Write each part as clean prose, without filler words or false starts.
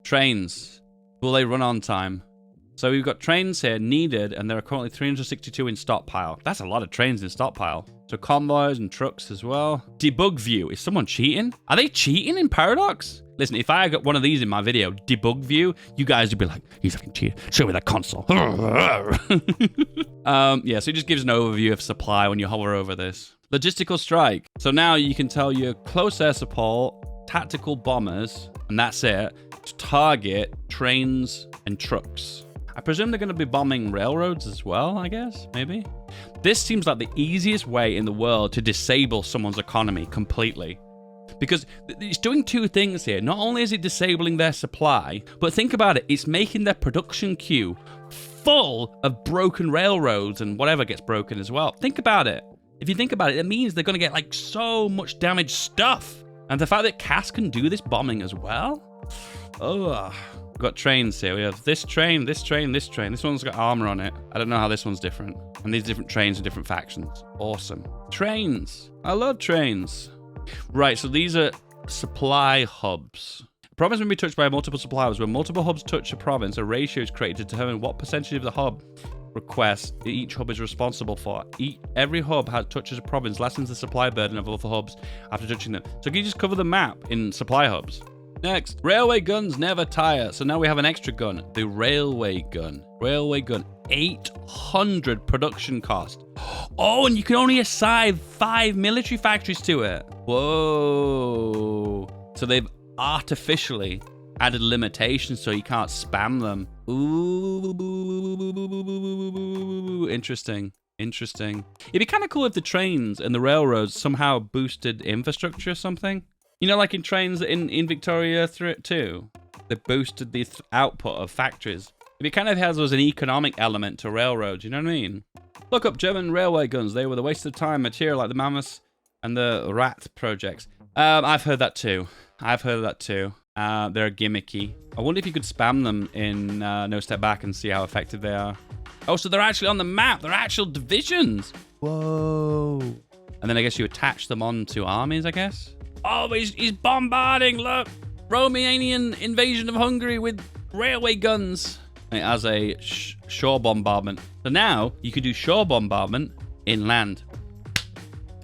Trains. Will they run on time? So we've got trains here needed, and there are currently 362 in stockpile. That's a lot of trains in stockpile. So convoys and trucks as well. Debug view. Is someone cheating? Are they cheating in Paradox? Listen, if I got one of these in my video, debug view, you guys would be like, he's fucking cheating. Show me that console. Yeah, so it just gives an overview of supply when you hover over this. Logistical strike. So now you can tell your close air support, tactical bombers, and that's it, to target trains and trucks. I presume they're going to be bombing railroads as well, I guess, maybe. This seems like the easiest way in the world to disable someone's economy completely. Because it's doing two things here. Not only is it disabling their supply, but think about it, it's making their production queue full of broken railroads and whatever gets broken as well. Think about it. If you think about it, it means they're going to get like so much damaged stuff. And the fact that CAS can do this bombing as well? Oh, we've got trains here. We have this train, this train, this train. This one's got armor on it. I don't know how this one's different. And these different trains are different factions. Awesome. Trains. I love trains. Right, so these are supply hubs. A province may be touched by multiple supply hubs. When multiple hubs touch a province, a ratio is created to determine what percentage of the hub requests each hub is responsible for. Every hub touches a province lessens the supply burden of other hubs after touching them. So can you just cover the map in supply hubs? Next, railway guns never tire. So now we have an extra gun, the railway gun. Railway gun, 800 production cost. Oh, and you can only assign 5 military factories to it. Whoa. So they've artificially added limitations so you can't spam them. Ooh, interesting. Interesting. It'd be kind of cool if the trains and the railroads somehow boosted infrastructure or something. You know, like in trains in Victoria 2, they boosted the output of factories. It kind of has as an economic element to railroads, you know what I mean? Look up German railway guns. They were the waste of time material like the Mammoth and the Rat projects. I've heard that too. They're gimmicky. I wonder if you could spam them in No Step Back and see how effective they are. Oh, so they're actually on the map. They're actual divisions. Whoa. And then I guess you attach them onto armies, I guess. Oh, but he's bombarding. Look. Romanian invasion of Hungary with railway guns. It has a shore bombardment. So now you could do shore bombardment inland.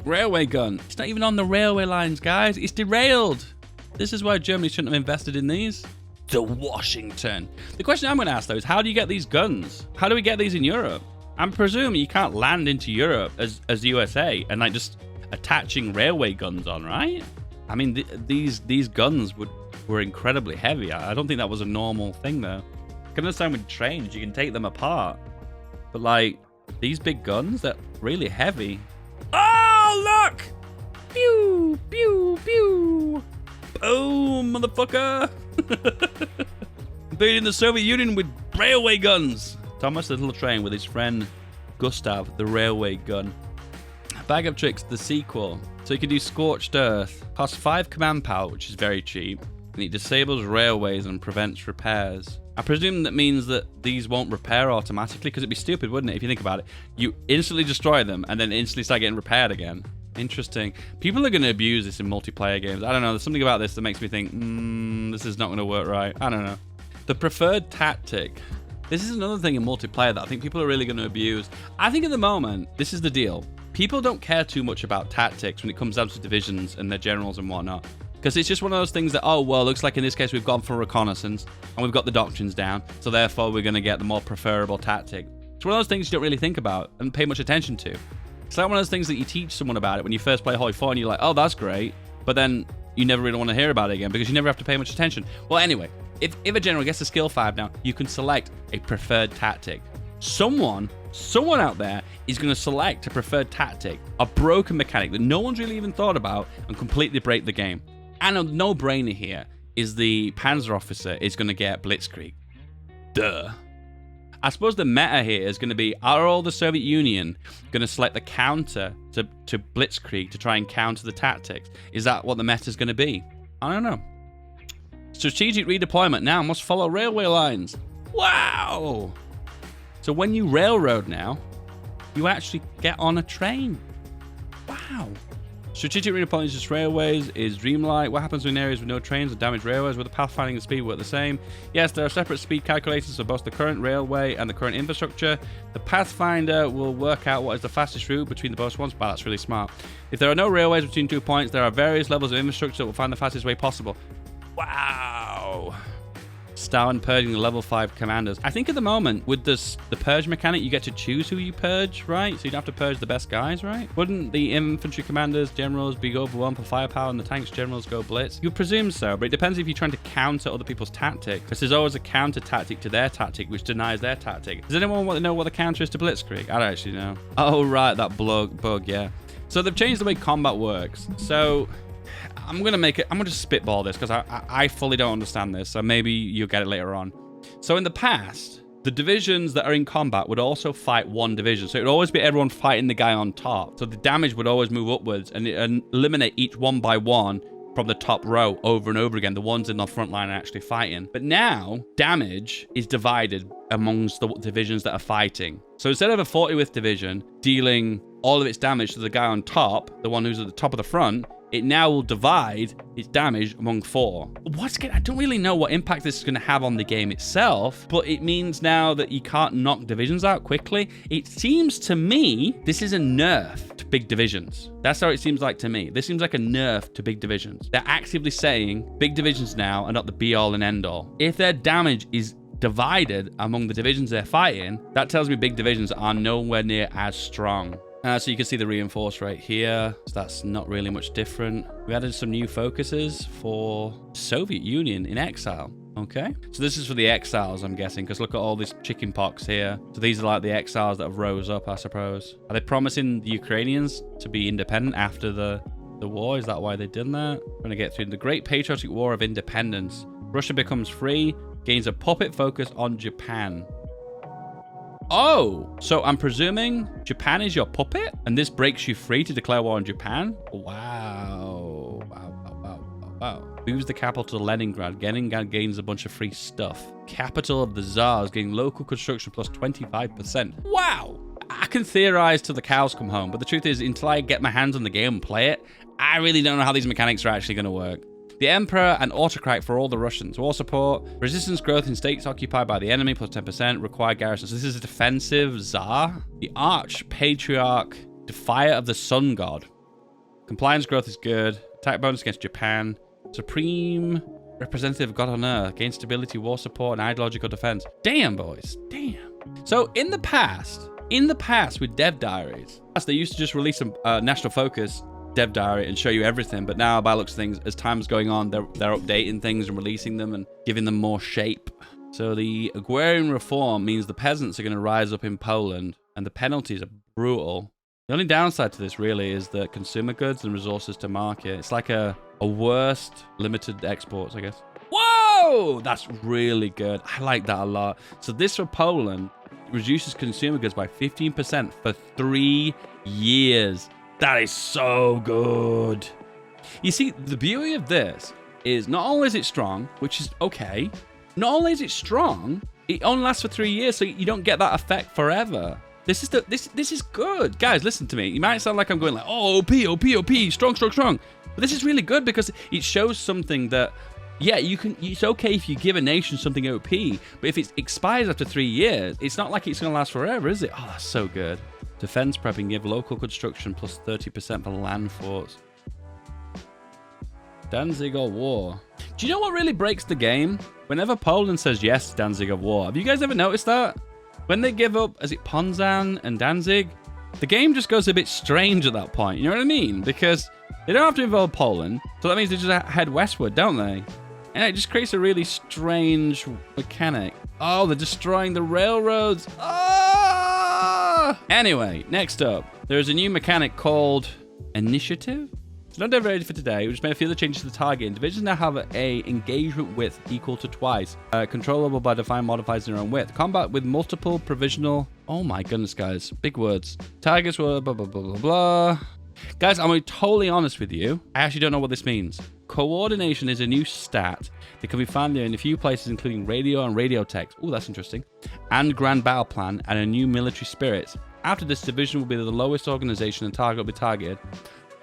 Railway gun. It's not even on the railway lines, guys. It's derailed. This is why Germany shouldn't have invested in these. To Washington. The question I'm going to ask, though, is how do you get these guns? How do we get these in Europe? I'm presuming you can't land into Europe as USA and like just attaching railway guns on, right? I mean, these guns were incredibly heavy. I don't think that was a normal thing, though. I can understand with trains, you can take them apart. But, like, these big guns, they're really heavy. Oh, look! Pew, pew, pew. Boom, motherfucker! Beating the Soviet Union with railway guns. Thomas the Little Train with his friend Gustav, the railway gun. Bag of Tricks, the sequel. So you can do Scorched Earth. Costs 5 command power, which is very cheap. And it disables railways and prevents repairs. I presume that means that these won't repair automatically, because it'd be stupid, wouldn't it, if you think about it? You instantly destroy them and then instantly start getting repaired again. Interesting. People are going to abuse this in multiplayer games. I don't know. There's something about this that makes me think, this is not going to work right. I don't know. The preferred tactic. This is another thing in multiplayer that I think people are really going to abuse. I think at the moment, this is the deal. People don't care too much about tactics when it comes down to divisions and their generals and whatnot. Because it's just one of those things that, oh, well, looks like in this case we've gone for reconnaissance and we've got the doctrines down. So therefore, we're going to get the more preferable tactic. It's one of those things you don't really think about and pay much attention to. It's like one of those things that you teach someone about it when you first play Holy 4 and you're like, oh, that's great. But then you never really want to hear about it again because you never have to pay much attention. Well, anyway, if a general gets to skill 5 now, you can select a preferred tactic. Someone out there is going to select a preferred tactic, a broken mechanic that no one's really even thought about, and completely break the game. And a no-brainer here is the Panzer officer is going to get Blitzkrieg. Duh. I suppose the meta here is going to be, are all the Soviet Union going to select the counter to Blitzkrieg to try and counter the tactics? Is that what the meta is going to be? I don't know. Strategic redeployment now must follow railway lines. Wow! So when you railroad now, you actually get on a train. Wow. Strategic redeployment just railways is dreamlike. What happens in areas with no trains or damaged railways? Will the pathfinding and speed work the same? Yes, there are separate speed calculators for both the current railway and the current infrastructure. The pathfinder will work out what is the fastest route between the both ones. Wow, that's really smart. If there are no railways between 2 points, there are various levels of infrastructure that will find the fastest way possible. Wow. Stalin purging the level 5 commanders. I think at the moment, with this, the purge mechanic, you get to choose who you purge, right? So you don't have to purge the best guys, right? Wouldn't the infantry commanders, generals be go for 1 for firepower and the tanks generals go blitz? You presume so, but it depends if you're trying to counter other people's tactic. Because there's always a counter tactic to their tactic, which denies their tactic. Does anyone want to know what the counter is to blitzkrieg? I don't actually know. Oh, right, that bug, yeah. So they've changed the way combat works. So I'm gonna spitball this because I fully don't understand this, so maybe you'll get it later on. So in the past, the divisions that are in combat would also fight one division, so it would always be everyone fighting the guy on top. So the damage would always move upwards and eliminate each one by one from the top row over and over again. The ones in the front line are actually fighting. But now, damage is divided amongst the divisions that are fighting. So instead of a 40th division dealing all of its damage to the guy on top, the one who's at the top of the front, it now will divide its damage among 4. I don't really know what impact this is going to have on the game itself, but it means now that you can't knock divisions out quickly. It seems to me this is a nerf to big divisions. That's how it seems like to me. This seems like a nerf to big divisions. They're actively saying big divisions now are not the be-all and end-all. If their damage is divided among the divisions they're fighting, that tells me big divisions are nowhere near as strong. So you can see the reinforced right here. So that's not really much different. We added some new focuses for Soviet Union in exile. Okay. So this is for the exiles, I'm guessing, because look at all this chicken pox here. So these are like the exiles that have rose up, I suppose. Are they promising the Ukrainians to be independent after the war? Is that why they did that? We're going to get through the Great Patriotic War of Independence. Russia becomes free, gains a puppet focus on Japan. Oh, so I'm presuming Japan is your puppet and this breaks you free to declare war on Japan? Wow. Moves the capital to Leningrad. Leningrad gains a bunch of free stuff. Capital of the Tsars getting local construction plus 25%. Wow. I can theorize till the cows come home, but the truth is, until I get my hands on the game and play it, I really don't know how these mechanics are actually going to work. The Emperor and Autocrat for all the Russians. War support. Resistance growth in states occupied by the enemy plus 10%. Required garrisons. So this is a defensive Tsar. The Arch Patriarch. Defier of the Sun God. Compliance growth is good. Attack bonus against Japan. Supreme Representative God on Earth. Gain stability, war support, and ideological defense. Damn, boys. Damn. So in the past with dev diaries, they used to just release a national focus dev diary and show you everything, but now by looks of things, as time's going on, they're updating things and releasing them and giving them more shape. So the agrarian reform means the peasants are going to rise up in Poland and the penalties are brutal. The only downside to this really is the consumer goods and resources to market. It's like a worst limited exports, I guess. Whoa, that's really good. I like that a lot. So this for Poland reduces consumer goods by 15% for 3 years. That is so good. You see, the beauty of this is not only is it strong, which is okay, not only is it strong, it only lasts for 3 years, so you don't get that effect forever. This is good. Guys, listen to me. You might sound like I'm going like, oh, OP, strong. But this is really good because it shows something that, yeah, it's okay if you give a nation something OP, but if it expires after 3 years, it's not like it's going to last forever, is it? Oh, that's so good. Defense prepping, give local construction plus 30% for land forts. Danzig or war. Do you know what really breaks the game? Whenever Poland says yes to Danzig of war, have you guys ever noticed that? When they give up, is it Ponzan and Danzig? The game just goes a bit strange at that point, you know what I mean? Because they don't have to involve Poland, so that means they just head westward, don't they? And it just creates a really strange mechanic. Oh, they're destroying the railroads. Anyway, next up, there's a new mechanic called Initiative. It's not ready for today. We just made a few other changes to the target. Divisions now have a engagement width equal to twice. Controllable by defined modifiers in their own width. Combat with multiple provisional... Oh my goodness, guys. Big words. Targets were blah, blah, blah, blah, blah. Guys, I'm going to be totally honest with you. I actually don't know what this means. Coordination is a new stat that can be found there in a few places, including radio and radio text. Oh, that's interesting. And Grand Battle Plan and a new military spirit. After this, division will be the lowest organization and target will be targeted.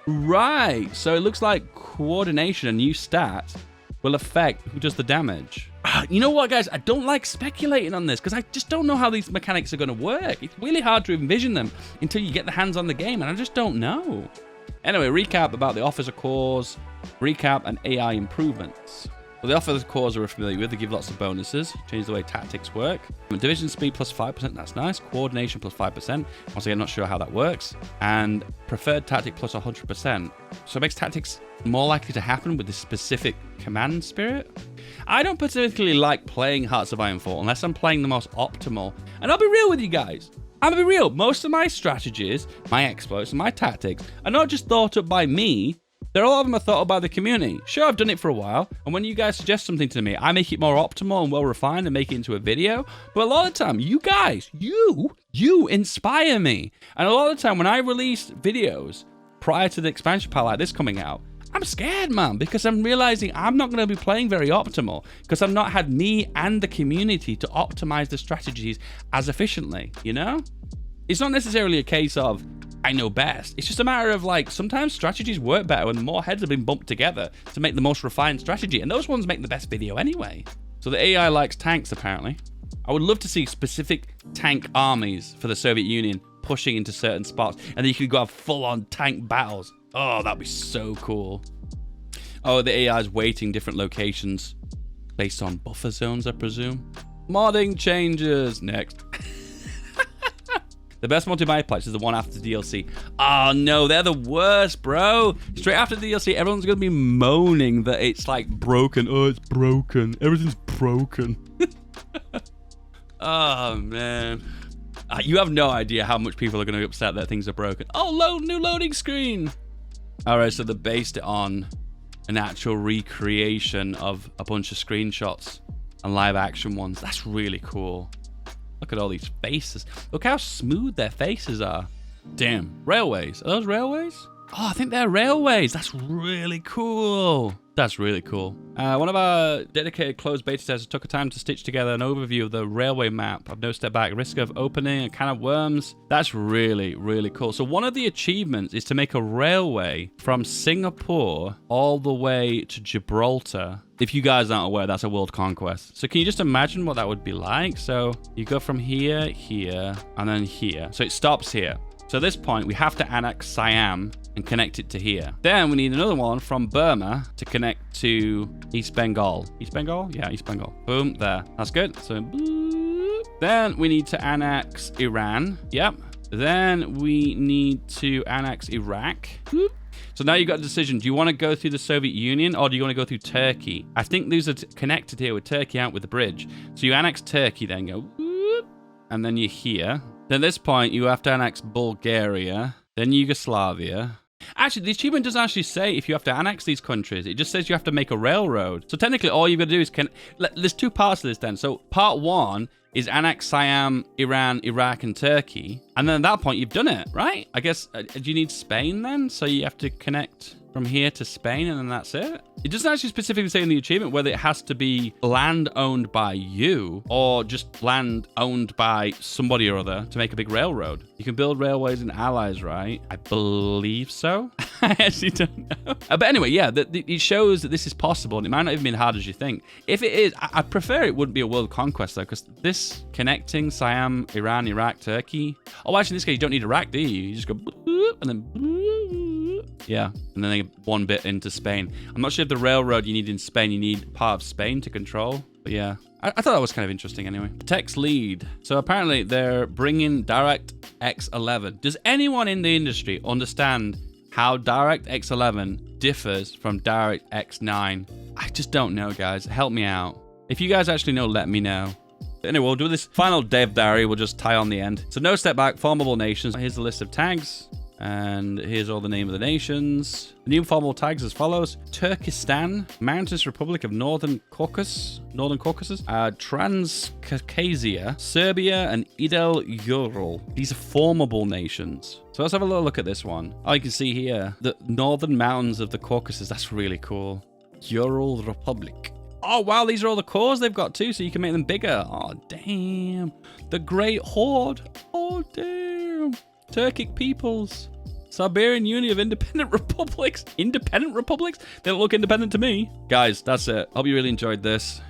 Right. So it looks like coordination, a new stat, will affect who does the damage. You know what, guys? I don't like speculating on this because I just don't know how these mechanics are going to work. It's really hard to envision them until you get the hands on the game, and I just don't know. Anyway, recap about the officer cores, recap and AI improvements. Well, the officer cores we're familiar with. They give lots of bonuses, change the way tactics work. Division speed plus 5%, that's nice. Coordination plus 5%. Once again, not sure how that works. And preferred tactic plus 100%. So it makes tactics more likely to happen with this specific command spirit. I don't particularly like playing Hearts of Ironfall unless I'm playing the most optimal. And I'll be real with you guys. I'll be real. Most of my strategies, my exploits, and my tactics are not just thought up by me. A lot of them are thought up by the community. Sure, I've done it for a while, and when you guys suggest something to me, I make it more optimal and well-refined and make it into a video. But a lot of the time, you guys, you inspire me. And a lot of the time, when I release videos prior to the expansion pack like this coming out, I'm scared, man, because I'm realizing I'm not going to be playing very optimal because I've not had me and the community to optimize the strategies as efficiently, you know? It's not necessarily a case of I know best. It's just a matter of like, sometimes strategies work better when more heads have been bumped together to make the most refined strategy. And those ones make the best video anyway. So the AI likes tanks, apparently. I would love to see specific tank armies for the Soviet Union pushing into certain spots. And then you could go have full-on tank battles. Oh, that'd be so cool. Oh, the AI is weighting different locations based on buffer zones, I presume. Modding changes. Next. The best multiplayer patch is the one after the DLC. Oh no, they're the worst, bro. Straight after the DLC, everyone's gonna be moaning that it's like broken. Oh, it's broken. Everything's broken. Oh man. You have no idea how much people are gonna be upset that things are broken. Oh, new loading screen. All right, so they based it on an actual recreation of a bunch of screenshots and live action ones. That's really cool. Look at all these faces. Look how smooth their faces are. Damn. Railways. Are those railways? Oh, I think they're railways. That's really cool. That's really cool. One of our dedicated closed beta testers took a time to stitch together an overview of the railway map of No Step Back. Risk of opening a can of worms. That's really, really cool. So one of the achievements is to make a railway from Singapore all the way to Gibraltar. If you guys aren't aware, that's a world conquest. So can you just imagine what that would be like? So you go from here, here, and then here. So it stops here. So at this point, we have to annex Siam and connect it to here. Then we need another one from Burma to connect to East Bengal. East Bengal? Yeah, East Bengal. Boom, there. That's good. So boop. Then we need to annex Iran. Yep. Then we need to annex Iraq. Boop. So now you've got a decision. Do you want to go through the Soviet Union or do you want to go through Turkey? I think these are connected here with Turkey out with the bridge. So you annex Turkey, then go whoop, and then you're here. Then at this point, you have to annex Bulgaria, then Yugoslavia. Actually, the achievement doesn't actually say if you have to annex these countries. It just says you have to make a railroad. So technically, all you've got to do is... There's two parts to this then. So part one is annex Siam, Iran, Iraq, and Turkey. And then at that point, you've done it, right? I guess, do you need Spain then? So you have to connect from here to Spain, and then that's it? It doesn't actually specifically say in the achievement whether it has to be land owned by you or just land owned by somebody or other to make a big railroad. You can build railways and allies, right? I believe so. I actually don't know. But anyway, yeah, it shows that this is possible, and it might not even be as hard as you think. If it is, I prefer it wouldn't be a world conquest, though, because this connecting Siam, Iran, Iraq, Turkey... Oh, actually, in this case, you don't need Iraq, do you? You just go... and then... Yeah, and then they get one bit into Spain. I'm not sure if the railroad you need in Spain, you need part of Spain to control. But yeah, I thought that was kind of interesting anyway. Text lead. So apparently they're bringing DirectX 11. Does anyone in the industry understand how DirectX 11 differs from DirectX 9? I just don't know, guys. Help me out. If you guys actually know, let me know. Anyway, we'll do this final dev diary. We'll just tie on the end. So no step back, formable nations. Here's the list of tags. And here's all the name of the nations. The new formal tags as follows: Turkestan, Mountainous Republic of Northern Caucasus, Transcaucasia, Serbia, and Idel Ural. These are formable nations. So let's have a little look at this one. Oh, you can see here the northern mountains of the Caucasus. That's really cool. Ural Republic. Oh, wow, these are all the cores they've got too, so you can make them bigger. Oh, damn. The Great Horde. Oh, damn. Turkic peoples. Siberian Union of Independent Republics. Independent Republics? They don't look independent to me. Guys, that's it. Hope you really enjoyed this.